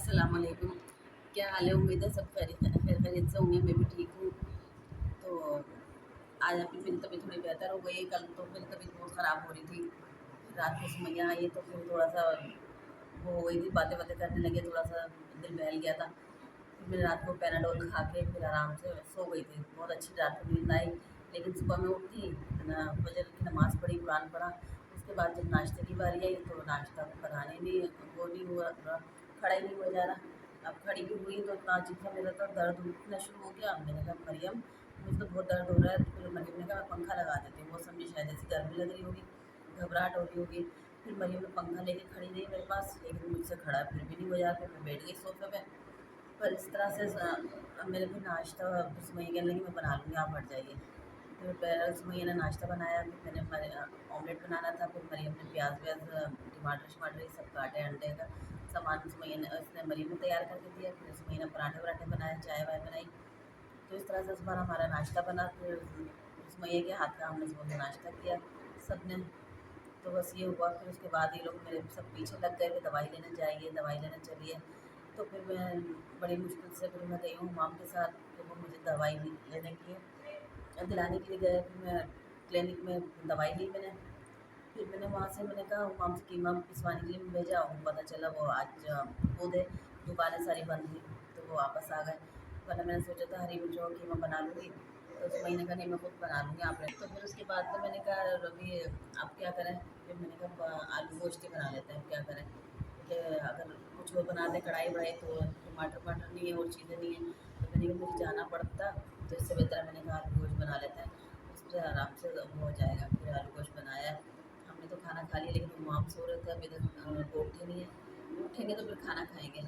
अस्सलाम वालेकुम। क्या हाल है? उम्मीद है सब खैरियत से होंगे। मैं भी ठीक हूँ। तो आज अभी मेरी तबीयत थोड़ी बेहतर हो गई है। कल तो मेरी तबीयत बहुत ख़राब हो रही थी। रात को सुमैया आई तो फिर थोड़ा-सा वो हो गई थी, बातें-वातें करने लगे, थोड़ा-सा दिल बहल गया था। फिर मैंने रात को पैराडोल खा के फिर आराम से सो गई थी। बहुत अच्छी रात को नींद आई। लेकिन सुबह में उठी, फजर की नमाज़ पढ़ी, कुरान पढ़ा। उसके बाद जब नाश्ते की बारी आई तो नाश्ता बनाने नहीं वो नहीं हुआ, खड़ा ही नहीं हुआ जा रहा। अब खड़ी भी हुई तो इतना अजीब सा मेरा तो दर्द उठना शुरू हो गया। मैंने कहा मरियम, मुझे तो बहुत दर्द हो रहा है। तो फिर मरियम ने कहा मैं पंखा लगा देती हूँ। वो समझी शायद ऐसी गर्मी लग रही होगी, घबराहट हो रही होगी। फिर मरियम ने पंखा लेके खड़ी रही मेरे पास, लेकिन मुझसे खड़ा फिर भी नहीं हो जा रहा। फिर मैं बैठ गई सोफे पे। पर इस तरह से मेरे फिर नाश्ता सुमैया कहने लगी मैं बना लूँगी, आप हट जाइए। फिर सुमैया ने नाश्ता बनाया। फिर मैंने ऑमलेट बनाना था। फिर मरियम ने प्याज व्याज, टमाटर शमाटर ये सब काटे, अंडे का सामान सुमैया ने उसने मरियम ने तैयार करके दिया। फिर सुमैया ने पराठे वराठे बनाए, चाय वाय बनाई। तो इस तरह से इस बार हमारा नाश्ता बना। फिर सुमैया के हाथ का हमने सुबह नाश्ता किया सब ने। तो बस ये हुआ। फिर उसके बाद ये लोग मेरे सब पीछे लग गए कि दवाई लेने जाइए, दवाई लेने चलिए। तो फिर मैं बड़ी मुश्किल से फिर मैं गई हूँ माम के साथ। फिर वो मुझे दवाई लेने के लिए दिलाने के लिए गए। फिर मैं क्लिनिक में दवाई ली मैंने। फिर मैंने वहाँ से मैंने कहा माम से कीमा पिसवाने के लिए मैं भेजा। वो पता चला वो आज खुद है, दुकानें सारी बंद थी तो वो वापस आ गए। वरना मैंने सोचा था हरी मिर्च और कीमा बना लूँगी। तो उस महीने का नहीं, मैं खुद बना लूँगी आप लोग। तो फिर उसके बाद तो मैंने कहा रवि आप क्या करें। फिर मैंने कहा आलू गोश्त ही बना लेते हैं, क्या करें कि अगर कुछ और बना दें कढ़ाई बढ़ाई तो टमाटर वमाटर नहीं है और चीज़ें नहीं है। तो मैंने कहा मुझे जाना पड़ता, तो इससे बेहतर मैंने कहा आलू गोश्त बना लेते हैं, उससे आराम से वो हो जाएगा। फिर आलू गोश्त बनाया। हमने तो खाना खा लिया, लेकिन वो माम सो रहे थे अभी तक, वो उठे नहीं है। उठेंगे तो फिर खाना खाएंगे।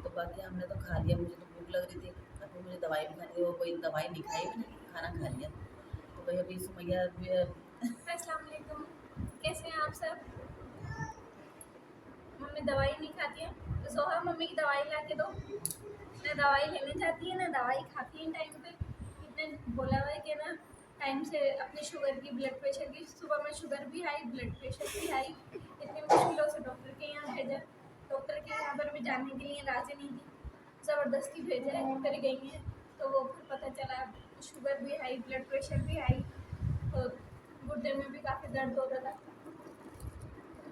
तो बाकी हमने तो खा लिया। मुझे तो भूख लग रही थी, तो फिर मुझे दवाई भी खानी थी। वो कोई दवाई नहीं खाई मैंने, खाना खा लिया। तो भाई अभी सुमैया भी अस्सलाम वालेकुम, कैसे हैं आप सब? मम्मी दवाई नहीं खाती है तो सोहा मम्मी की दवाई ला के दो। ना दवाई लेने जाती है ना दवाई खाती है टाइम पे। इतने बोला हुआ है कि ना टाइम से अपने शुगर की, ब्लड प्रेशर की, सुबह में शुगर भी हाई, ब्लड प्रेशर भी हाई। इतनी मुश्किलों से डॉक्टर के यहाँ भेजा। डॉक्टर के यहाँ पर भी जाने के लिए राजी नहीं थी, ज़बरदस्ती भेजा है, फिर गई हैं। तो वो फिर पता चला शुगर भी हाई, ब्लड प्रेशर भी हाई, और गुर्दे में भी काफ़ी दर्द हो रहा था।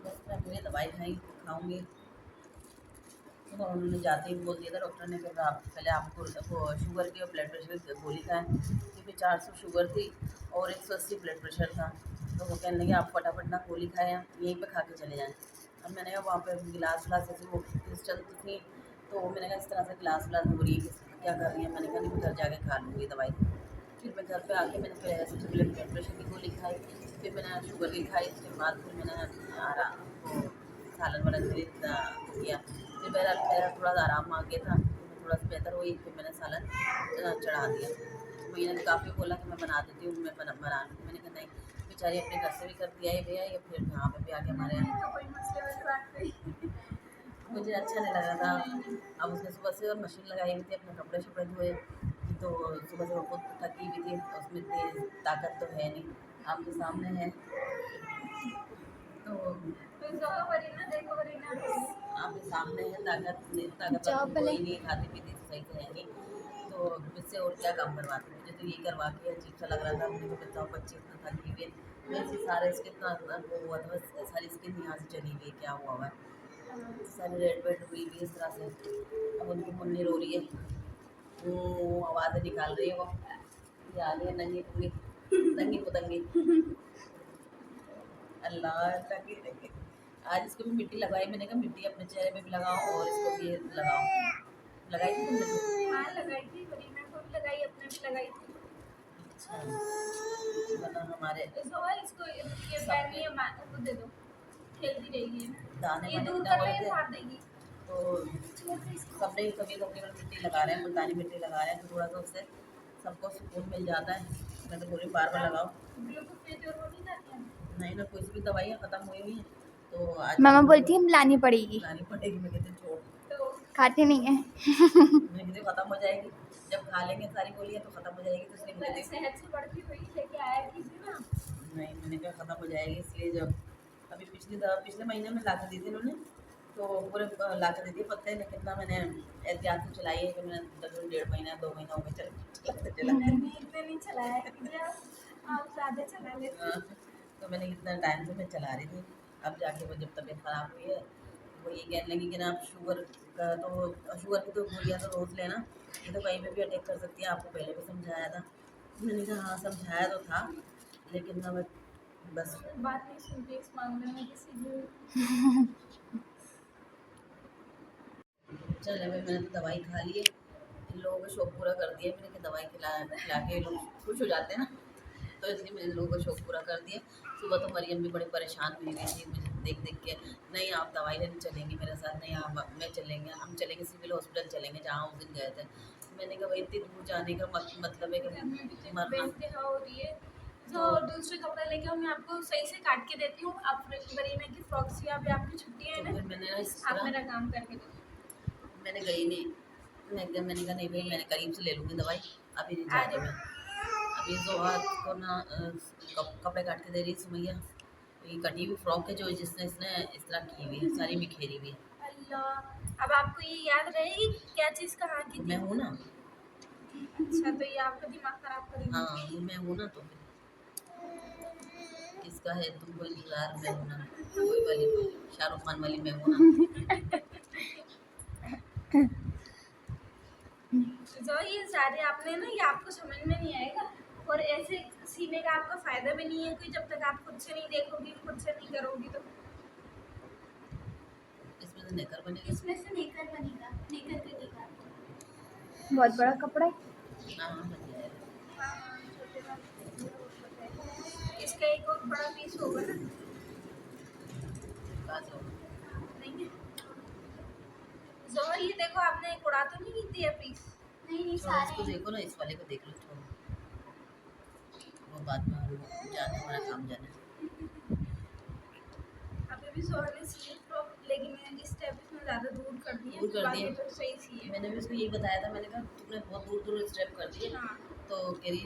बस मैं पूरी दवाई खाऊंगी। तो उन्होंने जाते ही बोल दिया था डॉक्टर ने, फिर आप पहले आपको वो शुगर की और ब्लड प्रेशर की गोली खाएं, क्योंकि 400 शुगर थी और 180 ब्लड प्रेशर था। तो वो कहने लगे आप फटाफट ना गोली खाएं, यहीं पे खा के चले जाएं। अब मैंने कहा वहाँ पे गिलास विलास ऐसे वो क्रिस्टल थी, तो मैंने कहा इस तरह से गिलास विलास हो रही है, क्या कर रही है। मैंने कहा नहीं मैं घर जाके खा लूँगी दवाई। फिर मैं घर पे आके मैंने फिर ऐसे ब्लड प्रेशर की गोली खाई। फिर मैंने शुगर की खाई। उसके बाद फिर मैंने आराम वो सालन वालन के लिए किया। फिर मेरा थोड़ा सा आराम आ गया था, तो मैं थोड़ा सा बेहतर हुई। फिर मैंने सालन चढ़ा दिया। तो भैया ने काफ़ी बोला कि मैं बना देती हूँ, मैं बना लूँगी। मैंने कहा नहीं, बेचारी अपने घर से भी करती आई भैया, या फिर यहाँ पे भी आके हमारे नहीं यहाँ। तो कोई मसले वाली बात नहीं। मुझे अच्छा नहीं लग रहा था। अब उसने सुबह से मशीन लगाई हुई थी, अपने कपड़े शपड़े धोए। तो सुबह से वो खुद थकी हुई थी, तो उसमें इतनी ताकत तो है नहीं, आपके सामने है। तो तो जोहा वरीना देखो, वरीना आपके सामने है, ताकतवर जॉब तो वाले कोई नहीं, खाती पीती तो सही से है नहीं। तो मुझसे और क्या काम करवाती, मुझे तो यही करवा के अजीब सा लग रहा था। मुझे तो बताओ बच्चे इतना थकी हुए, वैसे सारे इसके इतना वो हुआ था, बस सारी स्किन यहाँ से चली गई, क्या हुआ हुआ है, सारी रेड वेड हुई हुई इस तरह से। अब उनकी मुन्नी रो रही है, वो आवाज़ें निकाल रही है वो। ये आ रही है नंगी पूरी, नंगी पुतंगी। अल्लाह लगी रही। आज इसको भी मिट्टी लगवाई। मैंने कहा मिट्टी अपने चेहरे पे भी लगाओ और इसको भी लगाओ। लगाई थी तुमने तो? हाँ लगाई थी, वरीना को भी लगाई, अपने भी लगाई थी। अच्छा, वरना हमारे तो जोहा इसको ये सबके पैनी है, वो दे दो, खेलती रहेगी। दाने ये वाने दूर इतने कर हो लो, रहे ये थे। मार देगी। तो सबने कभी कभी मिट्टी लगा रहे हैं, मुल्तानी मिट्टी लगा रहे हैं, तो थोड़ा सा उससे सबको सुकून मिल जाता है। मैं तो बोली बार बार लगाओ। ब्लूटूथ पे जो वो नहीं जाती है। नहीं ना, कोई सी भी दवाइयाँ ख़त्म हुई हुई हैं, तो आज मामा वो बोलती है हम लानी पड़ेगी, लानी पड़ेगी। मैं कहती हूँ छोड़, तो खाते नहीं है। मैं कहती हूँ ख़त्म हो जाएगी, जब खा लेंगे सारी गोलियाँ तो ख़त्म हो जाएगी। तो इसलिए मैं मैंने कहती सेहत से बढ़ के वही लेके आया कीजिए ना। नहीं, मैंने कहा ख़त्म हो जाएगी, इसलिए जब अभी पिछले महीने में ला के दी थी उन्होंने, तो पूरे ला के दे दिए पत्ते, लेकिन ना मैंने एहतियात से चलाई है कि मैंने तकरीबन 1.5 महीना 2 महीना हो गए चलाते मैंने इतने नहीं चलाया कीजिए आप ज़्यादा चला लेते हाँ, तो मैंने इतना टाइम से मैं चला रही थी। अब जाके वो जब तबीयत ख़राब हुई है वो ये कहने लगी कि ना आप शुगर की तो गोलियाँ तो रोज़ लेना, ये तो कहीं पे भी अटैक कर सकती है, आपको पहले भी समझाया था। मैंने कहा हाँ समझाया तो था, लेकिन ना मैं बस बात नहीं सुनती इस मामले में किसी की। चले भाई, मैंने तो दवाई खा ली है, इन लोगों का शौक पूरा कर दिया मैंने कि दवाई खिला के लोग खुश हो जाते हैं ना, तो इसलिए मैंने इन लोगों का शौक पूरा कर दिया। सुबह तो मरियम भी बड़ी परेशान हुई हुई थी मुझे देख देख के, नहीं आप दवाई लेने चलेंगी मेरे साथ, नहीं आप मैं चलेंगे, हम चलेंगे सिविल हॉस्पिटल चलेंगे जहाँ उस दिन गए थे। मैंने कहा भाई इतनी दूर जाने का मतलब है घर में भी कि तो मरना। बेइंतहा हो रही है। जो दूसरे कपड़े लेके मैं आपको सही से काट के देती हूँ। आप वरीना की फ्रॉक सी अभी आपकी छुट्टी है तो ना, फिर मैंने ना इस आप तरह मेरा काम करके दो। मैंने गई नहीं, मैंने कहा नहीं भाई मैंने करीब से ले लूँगी दवाई, अभी नहीं आ चाहती मैं। जाओ। अभी जोहा को ना कपड़े काट के दे रही सुमैया, ये कटी हुई फ्रॉक है जो जिसने इसने इस तरह की हुई है, सारी बिखेरी हुई है। अल्लाह, अब आपको ये याद रहेगी कि क्या चीज़ कहाँ की तो थी? मैं हूँ ना, अच्छा, तो ये आपका दिमाग खराब करेगी। हाँ ये मैं हूँ ना, तो फिर किसका है तुमको इंतजार, मैं हूँ ना, वही वाली शाहरुख खान वाली मैं हूँ ना। जो ये सारे आपने ना, ये आपको समझ में नहीं आएगा। और ऐसे सीने का आपका फायदा भी नहीं है कोई, जब तक आप खुद से नहीं देखोगी, खुद से नहीं करोगी। तो इसमें से नेकर बनेगा। इसमें से नेकर बनेगा, नेकर कटेगा। बहुत बड़ा कपड़ा है। हाँ बन जाएगा। हाँ, छोटे वाले इसका एक और बड़ा पीस होगा ना। बात हो नहीं है जोहर, ये देखो आपने एक उड़ा तो नहीं दिया पीस। नहीं थोड़ा इसको देखो ना, इस वाले को देख लो थोड़ा, वो बाद में हम जाने हमारा काम जाना है। अभी भी जोहर ने सी फ्रॉक, लेकिन इस टाइप इसमें ज़्यादा दूर कर दिए, दूर कर बाकी दिए। तो सही सी है। मैंने भी उसको यही बताया था, मैंने कहा तुमने बहुत दूर दूर स्टेप कर दिए, हाँ, तो कह रही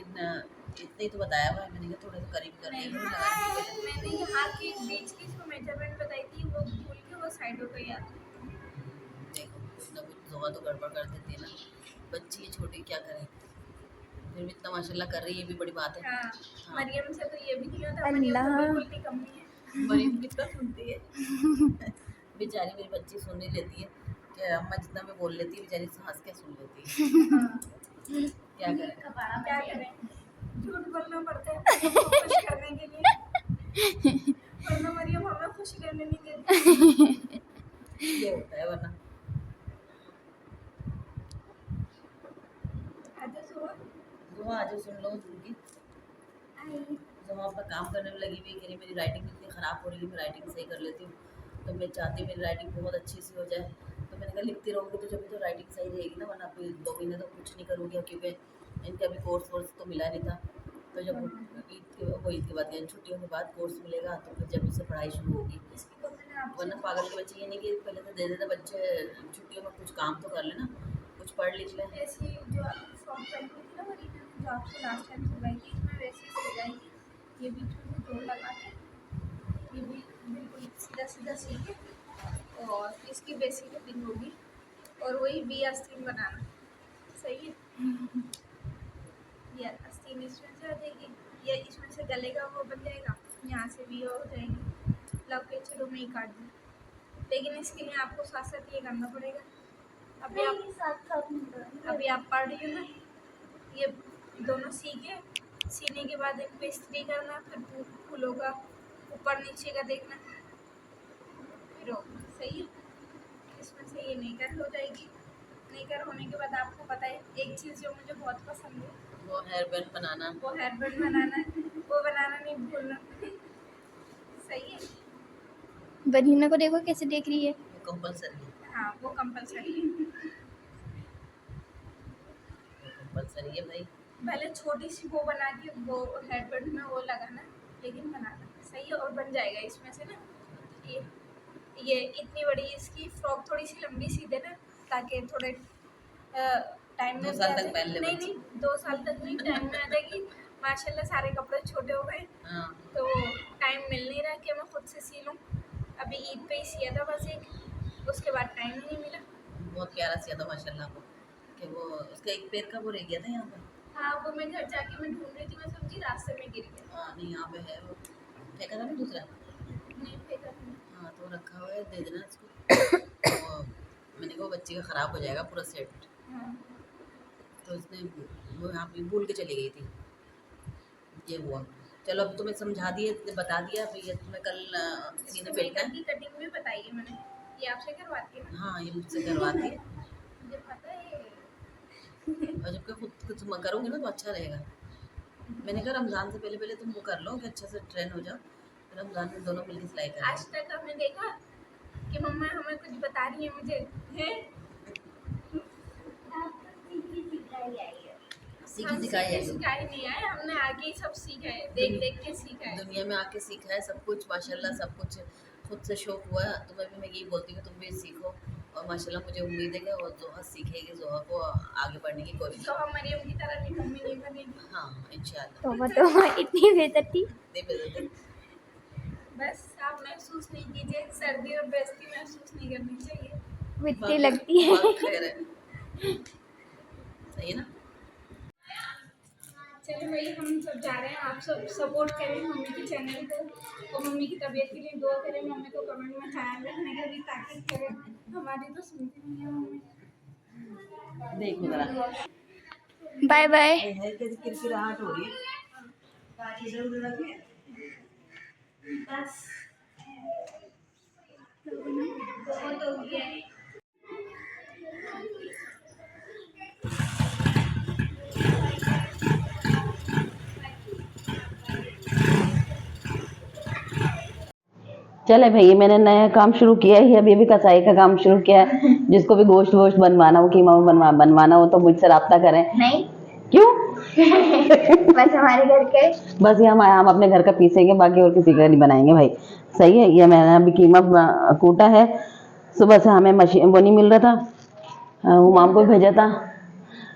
इतने ही तो बताया हुआ है। मैंने कहा थोड़े तो करीब कर नहीं दिया लगाने से पहले। मैंने यहाँ की बीच की जो मेजरमेंट बताई थी वो भूल के वो साइड हो गई यार। देखो कुछ ना कुछ जोहा तो गड़बड़ कर देती है ना, बच्ची है छोटी क्या करे, फिर भी इतना माशाल्लाह कर रही है, ये भी बड़ी बात है। हाँ, हाँ। मरियम से तो ये भी नहीं होता, मरियम तो अल्लाह। बिल्कुल नहीं कमी है। मरीम कितना सुनती है बेचारी मेरी बच्ची सुन नहीं लेती है, कि अम्मा जितना मैं बोल लेती है बेचारी हंस के सुन लेती है। हाँ, क्या करें। क्या करें, झूठ बोलना पड़ता है सबको खुश करने के लिए, वरना मरियम हमें खुश करने नहीं देती। ये होता है वरना। आजा सुबह जोहा आज सुन लो उनकी, जोहा अपना काम करने में लगी हुई है, कह रही मेरी राइटिंग इतनी ख़राब हो रही है, मैं राइटिंग सही कर लेती हूँ, तो मैं चाहती हूँ मेरी राइटिंग बहुत अच्छी सी हो जाए। तो मैंने कहा लिखती रहूँगी तो जब तो राइटिंग सही रहेगी ना, वरना फिर 2 महीने तो कुछ नहीं करूँगी, क्योंकि इनका भी कोर्स वोर्स तो मिला नहीं था। तो जब ईद के बाद यानी छुट्टियों के बाद कोर्स मिलेगा, तो फिर जब इससे पढ़ाई शुरू होगी। इसकी तो मैंने आपसे वरना पागल के बच्चे ये नहीं कि पहले तो दे देते बच्चे छुट्टियों में कुछ काम तो कर लेना, कुछ पढ़ लिख लें। ऐसी जो फ्रॉक पहनी थी ना मरीना ने, जो आपसे लास्ट टाइम सिलवाई थी, इसमें वैसी ही सिलवाएगी। ये बीच में जोड़ लगा के, ये भी बिल्कुल सीधा सीधा सी के, और इसकी बेसिक कटिंग होगी, और वही बी आस्तीन बनाना। सही है, ये आस्तीन इसमें से आ जाएगी, ये इसमें से गले का वो बन जाएगा, यहाँ से भी हो जाएगी। लव के चलो में ही काट दूँ, लेकिन इसके लिए आपको साथ साथ ये करना पड़ेगा। अभी आप पढ़ रही हो ना, ये दोनों सीने के बाद इन पे इस्त्री करना, फिर फूलों का ऊपर नीचे का देखना, फिर हो सही है। इसमें से ये नेकर हो जाएगी। नेकर होने के बाद आपको पता है एक चीज़ जो मुझे बहुत पसंद है, वो हेयर बैंड बनाना, वो हेयर बैंड बनाना है। वो बनाना नहीं भूलना। सही है, वरीना को देखो कैसे देख रही है। वो कंपलसरी है, हाँ वो कंपलसरी है। वो कंपलसरी है भाई। पहले छोटी सी वो बना के वो हेयर बैंड में वो लगाना, लेकिन बनाना सही है, और बन जाएगा इसमें से ना। ये इतनी बड़ी इसकी फ्रॉक थोड़ी सी लंबी सी देना, ताकि थोड़े टाइम में 2 भी साल आ तक जाए। पहन ले नहीं बच्ची। नहीं, 2 साल तक नहीं, टाइम में आ जाएगी। माशाल्लाह सारे कपड़े छोटे हो गए, हाँ तो टाइम मिल नहीं रहा कि मैं खुद से सी लूँ। अभी ईद पे ही सिया था बस एक, उसके बाद टाइम ही नहीं मिला। बहुत प्यारा सिया था माशाल्लाह वो, कि वो उसका एक पैर का वो रह गया था यहाँ पर। हाँ, वो मैं घर जाके मैं ढूंढ रही थी, मैं समझी रास्ते में गिर गया। हाँ नहीं, यहाँ पे है वो, फेंका था ना दूसरा। नहीं फेंका था। हाँ तो रखा हुआ है, दे देना इसको। तो मैंने कहा बच्चे का ख़राब हो जाएगा पूरा सेट। हाँ, तो उसने वो यहाँ पे भूल के चली गई थी, ये हुआ। चलो अब तुम्हें समझा दिए, बता दिया, अब ये तुम्हें कल सीने इसको फेंकना मेकअप है। की कटिंग भी बताई है मैंने, ये आपसे करवाती है ना, हाँ ये मुझसे करवाती है, मुझे पता है। और जबकि खुद तुम करोगे ना तो अच्छा रहेगा। मैंने कहा रमज़ान से पहले पहले तुम वो कर लो कि अच्छे से ट्रेन हो जाओ, फिर रमज़ान में दोनों मिलकर सिलाई करें। आज तक हमने देखा कि मम्मा हमें कुछ बता रही है मुझे, हैं? सीखी हम सिखाई है, सिखाई नहीं है, हमने आगे ही सब सीखा है, देख देख के सीखा है। दुनिया में आके सीखा है सब कुछ माशाल्लाह, सब कुछ खुद से शौक हुआ है। तुम्हें भी मैं यही बोलती हूँ कि तुम भी सीखो, और माशाल्लाह मुझे उम्मीद है कि और जोहा सीखेगी, जोहा को आगे बढ़ने की कोशिश। तो हम मरियम की तरह नहीं, मम्मी नहीं बनेगी। हाँ इंशाल्लाह। तो इतनी बेइज्जती। दे बेइज्जती। बस आप महसूस नहीं कीजिए, सर्दी और बेइज्जती महसूस नहीं करनी चाहिए। वो इतनी लगती है। बात खैर है, सही है ना। चलिए भाई, हम सब जा रहे हैं, आप सब सपोर्ट करें मम्मी के चैनल को, और मम्मी की तबीयत के लिए दुआ करें, मम्मी को कमेंट में ख्याल रखने के लिए ताकीद करें। हमारी तो सुनती नहीं है मम्मी। देखो जरा, बाय बाय। है कि किरकिराहट हो रही है, इधर उधर रखिए बस। बहुत हो गया है। चले भाई, मैंने नया काम शुरू किया है, अभी अभी कसाई का काम शुरू किया है। जिसको भी गोश्त वोश्त बनवाना हो, कीमा बनवाना हो तो मुझसे रब्ता करें। नहीं क्यों? बस हमारे घर के बस ये हम अपने घर का पीसेंगे, बाकी और किसी का नहीं बनाएंगे भाई। सही है। ये मैंने अभी कीमा कूटा है, सुबह से हमें मशीन वो नहीं मिल रहा था, हुमाम को भेजा था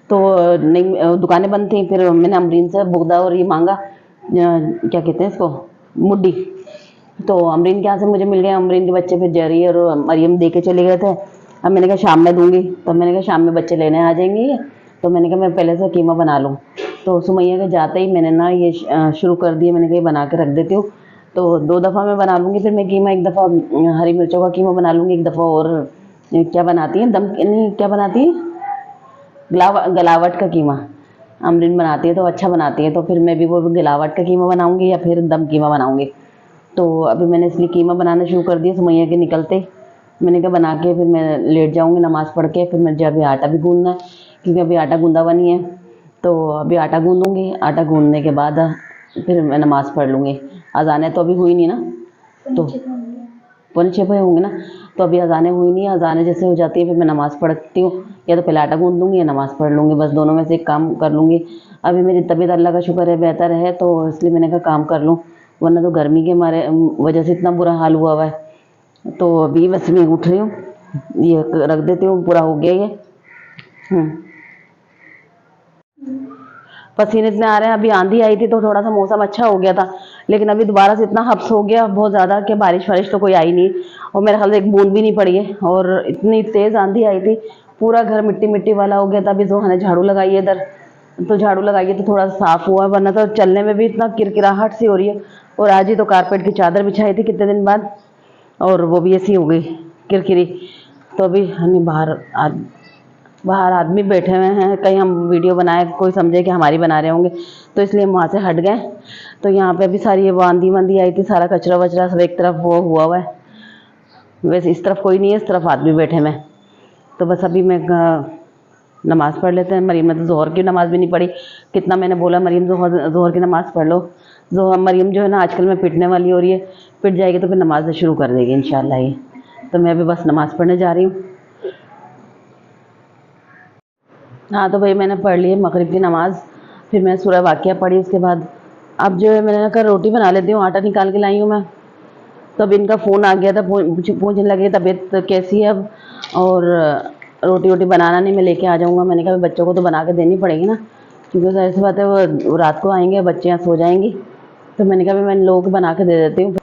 तो नहीं, दुकानें बंद थी। फिर मैंने अमरीन से बुगदा और ये मांगा, क्या कहते हैं इसको, मुड्डी। तो अमरीन के यहाँ से मुझे मिल गया। अमरीन के बच्चे फिर जरी और मरियम दे के चले गए थे। अब मैंने कहा शाम में दूंगी, तो मैंने कहा शाम में बच्चे लेने आ जाएंगे, तो मैंने कहा मैं पहले से कीमा बना लूँ। तो सुमैया के जाते ही मैंने ना ये शुरू कर दिया, मैंने कहा बना के रख देती हूँ। तो 2 दफ़ा मैं बना लूँगी फिर मैं कीमा, एक दफ़ा हरी मिर्चों का कीमा बना लूँगी, एक दफ़ा और क्या बनाती है, दम नहीं क्या बनाती है, गलावट का कीमा अमरीन बनाती है, तो अच्छा बनाती है। तो फिर मैं भी वो गलावट का कीमा बनाऊँगी या फिर दम कीमा बनाऊँगी। तो अभी मैंने इसलिए कीमा बनाना शुरू कर दिया। सुमैया के निकलते मैंने कहा बना के फिर मैं लेट जाऊँगी नमाज़ पढ़ के। फिर मुझे अभी आटा भी गूँधना है, क्योंकि अभी आटा गूँधा हुआ नहीं है। तो अभी आटा गूँधूँगी, आटा गूँधने के बाद फिर मैं नमाज़ पढ़ लूँगी। अज़ानें तो अभी हुई नहीं ना, तो 5:45 होंगे ना, तो अभी अज़ानें हुई नहीं है। अज़ानें जैसे हो जाती है फिर मैं नमाज़ पढ़ती हूँ, या तो पहले आटा गूँध लूँगी या नमाज़ पढ़ लूँगी, बस दोनों में से एक काम कर लूँगी। अभी मेरी तबीयत अल्लाह का शुक्र है बेहतर है, तो इसलिए मैंने कहा काम कर लूँ, वरना तो गर्मी के मारे वजह से इतना बुरा हाल हुआ हुआ है। तो अभी बस मैं उठ रही हूँ, ये रख देती हूँ, पूरा हो गया ये। पसीने इतने आ रहे हैं। अभी आंधी आई थी तो थोड़ा सा मौसम अच्छा हो गया था, लेकिन अभी दोबारा से इतना हब्स हो गया बहुत ज़्यादा कि बारिश वारिश तो कोई आई नहीं, और मेरे ख्याल से एक बूंद भी नहीं पड़ी है। और इतनी तेज़ आंधी आई थी, पूरा घर मिट्टी मिट्टी वाला हो गया था। अभी जोहा ने झाड़ू लगाई है इधर, तो झाड़ू लगाइए तो थोड़ा साफ हुआ, वरना तो चलने में भी इतना किरकिराहट सी हो रही है। और आज ही तो कारपेट की चादर बिछाई थी कितने दिन बाद, और वो भी ऐसी हो गई किरकिरी। तो अभी हम बाहर आदमी बैठे हुए हैं, कहीं हम वीडियो बनाए कोई समझे कि हमारी बना रहे होंगे, तो इसलिए हम वहाँ से हट गए। तो यहाँ पे अभी सारी ये आंधी वांधी आई थी, सारा कचरा वचरा सब एक तरफ वो हुआ है। वैसे इस तरफ कोई नहीं है, इस तरफ आदमी बैठे हुए। तो बस अभी मैं नमाज़ पढ़ लेते हैं। मरीम ने तो जोहर की नमाज़ भी नहीं पढ़ी, कितना मैंने बोला मरीम जोहर की नमाज़ पढ़ लो। मरीम जो है ना आजकल में पिटने वाली हो रही है, पिट जाएगी तो फिर नमाज़ शुरू कर देगी इंशाल्लाह ये। तो मैं अभी बस नमाज़ पढ़ने जा रही हूँ। हाँ तो भाई मैंने पढ़ ली मगरिब की नमाज़, फिर मैं सूरह वाक़िया पढ़ी। उसके बाद अब जो है मैंने कहा रोटी बना लेती हूँ, आटा निकाल के लाई हूँ मैं। तो अब इनका फ़ोन आ गया था, पूछने लगे तबीयत कैसी है अब, और रोटी वोटी बनाना नहीं, मैं लेके आ जाऊँगा। मैंने कहा बच्चों को तो बना के देनी पड़ेगी ना, क्योंकि जाहिर सी बात है वो रात को आएंगे, बच्चे यहाँ सो जाएंगी। तो मैंने कहा मैं इन लोगों को बना के दे देती हूँ,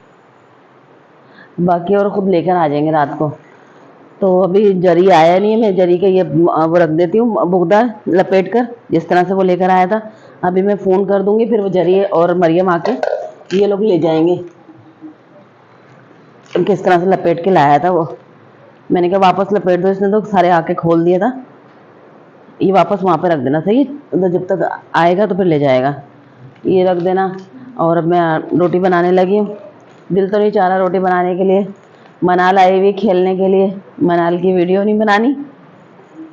बाकी और ख़ुद लेकर आ जाएंगे रात को। तो अभी जरी आया नहीं है, मैं जरी के ये वो रख देती हूँ बुगदा लपेट कर, जिस तरह से वो लेकर आया था। अभी मैं फ़ोन कर दूंगी, फिर वो जरी और मरियम आके ये लोग ले जाएंगे। किस तरह से लपेट के लाया था वो, मैंने कहा वापस लपेट दो, इसने तो सारे आके खोल दिया था। ये वापस वहाँ पे रख देना, सही है, तो जब तक आएगा तो फिर ले जाएगा। ये रख देना। और अब मैं रोटी बनाने लगी हूँ। दिल तो नहीं चाह रहा रोटी बनाने के लिए। मनाल आई हुई खेलने के लिए, मनाल की वीडियो नहीं बनानी,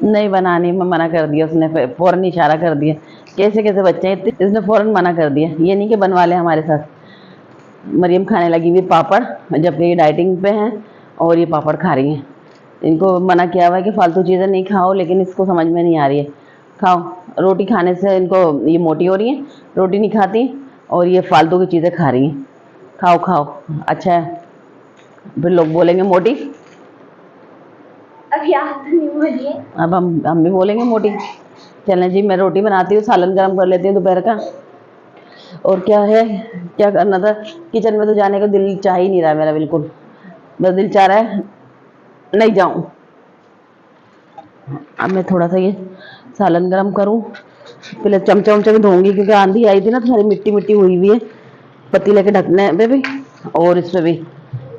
नहीं बनानी, मैं मना कर दिया। उसने फ़ौरन इशारा कर दिया। कैसे कैसे बच्चे हैं, इसने फ़ौरन मना कर दिया। ये नहीं कि बनवा ले हमारे साथ। मरियम खाने लगी हुई पापड़, जबकि ये डाइटिंग पे हैं और ये पापड़ खा रही हैं। इनको मना किया हुआ है कि फालतू चीज़ें नहीं खाओ, लेकिन इसको समझ में नहीं आ रही है। खाओ, रोटी खाने से इनको ये मोटी हो रही हैं, रोटी नहीं खाती और ये फालतू की चीज़ें खा रही हैं। खाओ खाओ, अच्छा है, फिर लोग बोलेंगे मोटी। अभी आप तो नहीं बोलिए। अब हम भी बोलेंगे मोटी। चलें जी, मैं रोटी बनाती हूँ, सालन गरम कर लेती हूँ दोपहर का। और क्या है, क्या करना था, किचन में तो जाने का दिल चाह ही नहीं रहा है मेरा बिल्कुल। बस दिल चाह रहा है नहीं जाऊं। अब मैं थोड़ा सा ये सालन गरम करूं, पहले चमचा वमचा भी धोऊंगी, क्योंकि आंधी आई थी ना तो सारी मिट्टी मिट्टी हुई हुई है पतीले के ढकने पे भी और इस पे भी,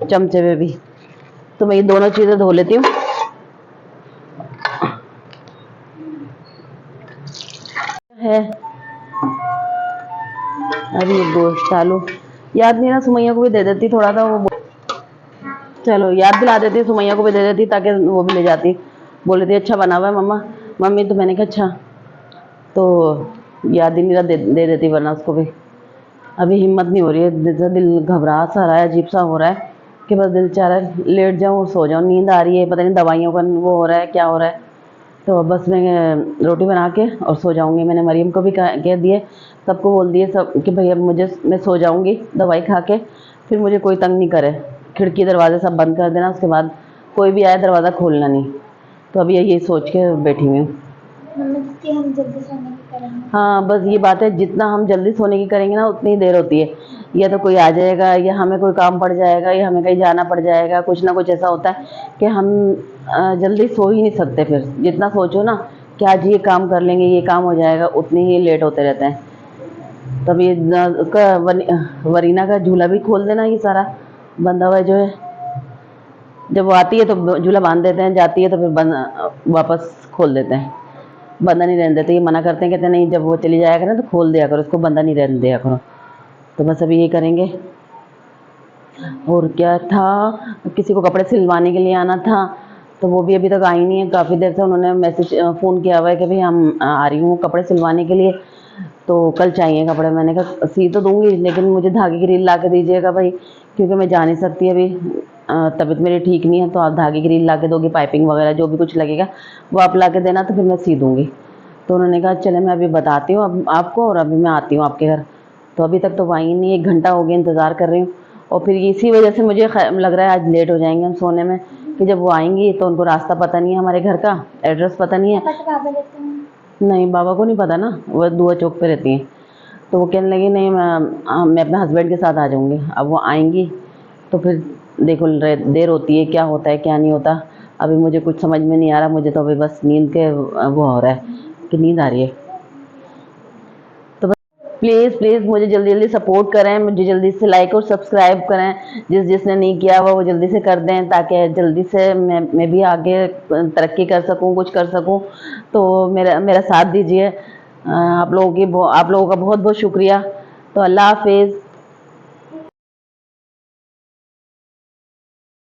चमचे पे भी। तो मैं ये दोनों चीज़ें धो लेती हूँ। है अभी ये गोश्त आलू याद नहीं ना, सुमैया को भी दे देती थोड़ा सा, वो चलो याद दिला देती, सुमैया को भी दे देती ताकि वो भी ले जाती। बोल रही थी अच्छा बना हुआ है मम्मा, मम्मी, तो मैंने कहा अच्छा, तो याद ही नहीं रहा, दे देती वरना उसको भी। अभी हिम्मत नहीं हो रही है, दिल घबरा सा रहा है, अजीब सा हो रहा है कि बस दिल चाह रहा है लेट जाऊँ और सो जाऊँ। नींद आ रही है, पता नहीं दवाइयों का वो हो रहा है, क्या हो रहा है। तो बस मैं रोटी बना के और सो जाऊँगी। मैंने मरियम को भी कह दिए, सबको बोल दिए सब कि भैया मैं सो जाऊँगी दवाई खा के, फिर मुझे कोई तंग नहीं करे। खिड़की दरवाजे सब बंद कर देना, उसके बाद कोई भी आए दरवाज़ा खोलना नहीं। तो अभी यही सोच के बैठी हुई हूँ। मम्मी जितनी हम जल्दी सोने की करेंगे। हाँ बस ये बात है, जितना हम जल्दी सोने की करेंगे ना उतनी देर होती है। या तो कोई आ जाएगा, या हमें कोई काम पड़ जाएगा, या हमें कहीं जाना पड़ जाएगा, कुछ ना कुछ ऐसा होता है कि हम जल्दी सो ही नहीं सकते। फिर जितना सोचो ना कि आज ये काम कर लेंगे, ये काम हो जाएगा, उतनी ही लेट होते रहते हैं। तब ये उसका वरीना का झूला भी खोल देना, ये सारा बंधा हुआ जो है। जब वो आती है तो झूला बांध देते हैं, जाती है तो फिर वापस खोल देते हैं, बंदा नहीं रहने देते। ये मना करते हैं, कहते हैं नहीं जब वो चली जाएगा ना तो खोल दिया करो, उसको बंदा नहीं रहने दिया करो। तो बस अभी ये करेंगे। और क्या था, किसी को कपड़े सिलवाने के लिए आना था, तो वो भी अभी तक आई नहीं है। काफ़ी देर से उन्होंने फ़ोन किया हुआ है कि भाई हम आ रही हूँ कपड़े सिलवाने के लिए, तो कल चाहिए कपड़े। मैंने कहा सी तो दूँगी, लेकिन मुझे धागे की रील ला के दीजिएगा भाई, क्योंकि मैं जा नहीं सकती अभी, तबीयत मेरी ठीक नहीं है। तो आप धागे की रील ला के दोगे, पाइपिंग वगैरह जो भी कुछ लगेगा वो आप ला के देना, तो फिर मैं सी दूँगी। तो उन्होंने कहा चले मैं अभी बताती हूँ अब आपको, और अभी मैं आती हूँ आपके घर। तो अभी तक तो आई नहीं, 1 घंटा हो गया इंतज़ार कर रही हूँ। और फिर इसी वजह से मुझे लग रहा है आज लेट हो जाएंगे हम सोने में, कि जब वो आएंगी तो उनको रास्ता पता नहीं है, हमारे घर का एड्रेस पता नहीं है। बाबा रहते हैं। नहीं बाबा को नहीं पता ना, वो दुआ चौक पे रहती हैं। तो वो कहने लगी नहीं मैं अपने हस्बैंड के साथ आ जाऊँगी। अब वो आएंगी तो फिर देखो देर होती है, क्या होता है क्या नहीं होता। अभी मुझे कुछ समझ में नहीं आ रहा, मुझे तो अभी बस नींद के वो हो रहा है कि नींद आ रही है। तो बस प्लीज़ मुझे जल्दी जल्दी सपोर्ट करें, मुझे जल्दी से लाइक और सब्सक्राइब करें। जिसने नहीं किया वो जल्दी से कर दें, ताकि जल्दी से मैं भी आगे तरक्की कर सकूं, कुछ कर सकूं। तो मेरा साथ दीजिए। आप लोगों का बहुत बहुत शुक्रिया। तो अल्लाह हाफिज़।